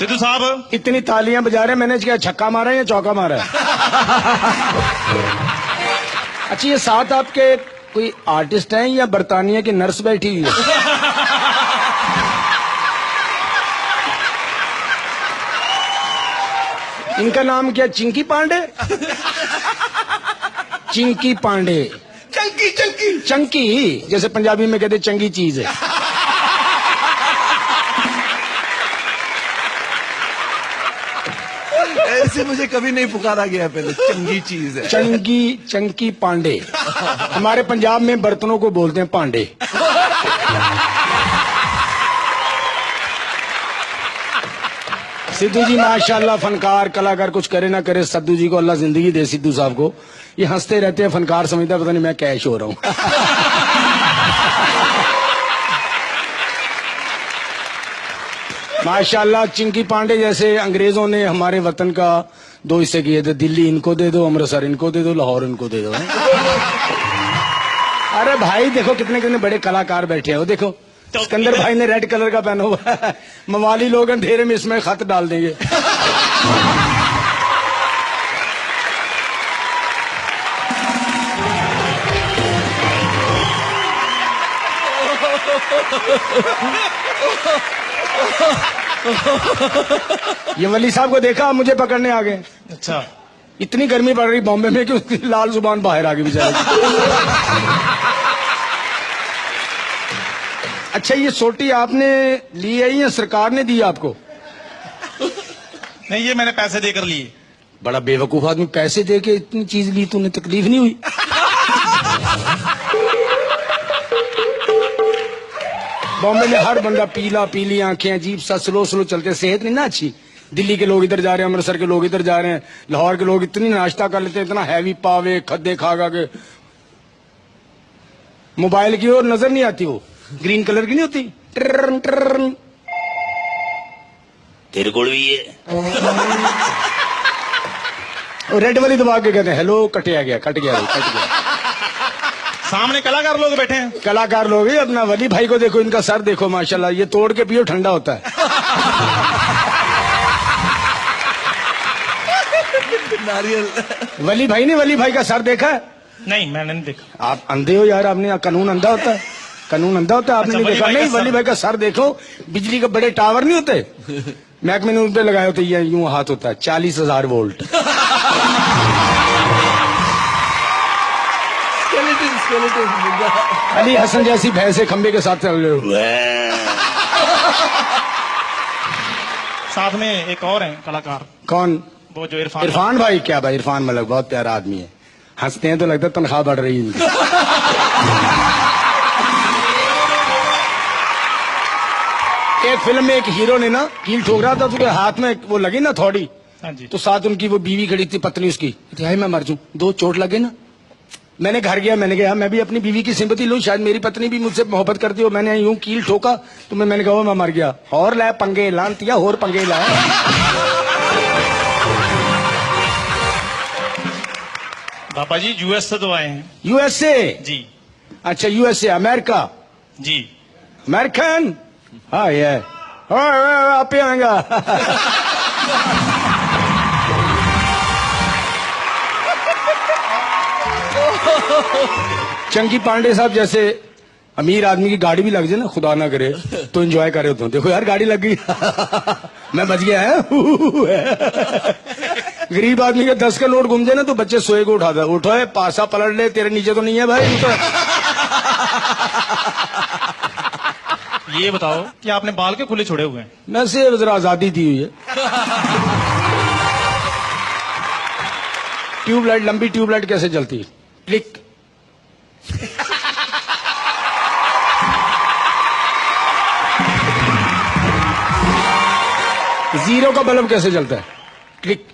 सिद्धू साहब इतनी तालियां बजा रहे हैं, मैंने क्या छक्का मारा है या चौका मारा है? अच्छा, ये साथ आपके कोई आर्टिस्ट हैं या बरतानिया की नर्स बैठी हुई है? इनका नाम क्या, चिंकी पांडे? चिंकी पांडे, चंकी चंकी चंकी, जैसे पंजाबी में कहते चंगी चीज है। ऐसे मुझे कभी नहीं पुकारा गया पहले, चंगी चीज है। चंकी पांडे। हमारे पंजाब में बर्तनों को बोलते हैं पांडे। सिद्धू जी माशाल्लाह फनकार कलाकार, कुछ करे ना करे, सिद्धू जी को अल्लाह जिंदगी दे। सिद्धू साहब को ये हंसते रहते हैं, फनकार समझता पता नहीं मैं कैश हो रहा हूं। माशाल्लाह चिंकी पांडे जैसे अंग्रेजों ने हमारे वतन का दो हिस्से किए थे, दिल्ली इनको दे दो, अमृतसर इनको दे दो, लाहौर इनको दे दो। अरे भाई देखो कितने कितने बड़े कलाकार बैठे हो, देखो सिकंदर भाई ने रेड कलर का पहना हुआ है, मवाली लोग अंधेरे में इसमें खत डाल देंगे। ये वली साहब को देखा, आप मुझे पकड़ने आ गए। अच्छा, इतनी गर्मी पड़ रही बॉम्बे में कि उसकी लाल जुबान बाहर आ गई बेचारे। अच्छा, ये सोटी आपने ली है या सरकार ने दी आपको? नहीं, ये मैंने पैसे देकर लिए। बड़ा बेवकूफ आदमी, पैसे दे के इतनी चीज ली, तूने तकलीफ नहीं हुई? बॉम्बे में हर बंदा पीला, पीली आंखें, अजीब सा स्लो स्लो चलते, सेहत नहीं ना अच्छी। दिल्ली के लोग इधर जा रहे हैं, अमृतसर के लोग इधर जा रहे हैं, लाहौर के लोग इतनी नाश्ता कर लेते हैं, इतना हैवी पावे खद्दे खा के मोबाइल की ओर नजर नहीं आती। वो ग्रीन कलर की नहीं होती, ट्रन ट्रन, तेरे को भी है। और रेड वाली दबा के कहते हैं हेलो, कट गया। सामने कलाकार लोग बैठे हैं। कलाकार लोग ही, अपना वली भाई को देखो, इनका सर देखो माशाल्लाह, ये तोड़ के पियो ठंडा होता है। नारियल। वली भाई ने वली भाई का सर देखा है? नहीं, मैंने नहीं देखा। आप अंधे हो यार, आपने कानून अंधा होता है, कानून अंधा होता है। आपने नहीं देखा? नहीं, वली भाई का सर देखो, बिजली के बड़े टावर नहीं होते, महकमे ने उन पे लगाए होते, ये यूं हाथ होता है, 40,000 वोल्ट। अली हसन जैसी भैंसे खंबे के साथ चल रहे हो। साथ में एक और है कलाकार। कौन? वो जो इरफान भाई। क्या भाई, इरफान मलिक बहुत प्यारा आदमी है, हंसते हैं तो लगता है तनख्वाह बढ़ रही है इनकी। एक फिल्म में एक हीरो ने ना कील ठोक रहा था, तो हाथ में वो लगी ना थोड़ी, तो साथ उनकी वो बीवी खड़ी थी, पत्नी उसकी, मैं मर जाऊं, 2 चोट लगे ना। मैंने घर गया, मैंने कहा मैं भी अपनी बीवी की सिंपैथी लूं, शायद मेरी पत्नी भी मुझसे मोहब्बत करती हो। मैंने यूं कील ठोका तो मैंने कहा मैं मर गया। और लाए पंगे लानतिया, और पंगे लाए। पापा जी यूएस से तो आए हैं। यूएसए जी। अच्छा, यूएसए, अमेरिका जी। अमेरिकन। हाँ ये आप ही आएगा। चंकी पांडे साहब जैसे अमीर आदमी की गाड़ी भी लग जाए ना, खुदा ना करे, तो एंजॉय करे होते हैं। देखो यार गाड़ी लग गई, मैं बच गया है। गरीब आदमी के 10 का नोट घूम जाए ना, तो बच्चे सोए को उठाता है, उठो है पासा पलट ले, तेरे नीचे तो नहीं है भाई। तो ये बताओ कि आपने बाल के खुले छोड़े हुए हैं? मैं से जरा आजादी दी हुई है। ट्यूबलाइट, लंबी ट्यूबलाइट कैसे चलती है? क्लिक। जीरो का बल्ब कैसे चलता है? क्लिक।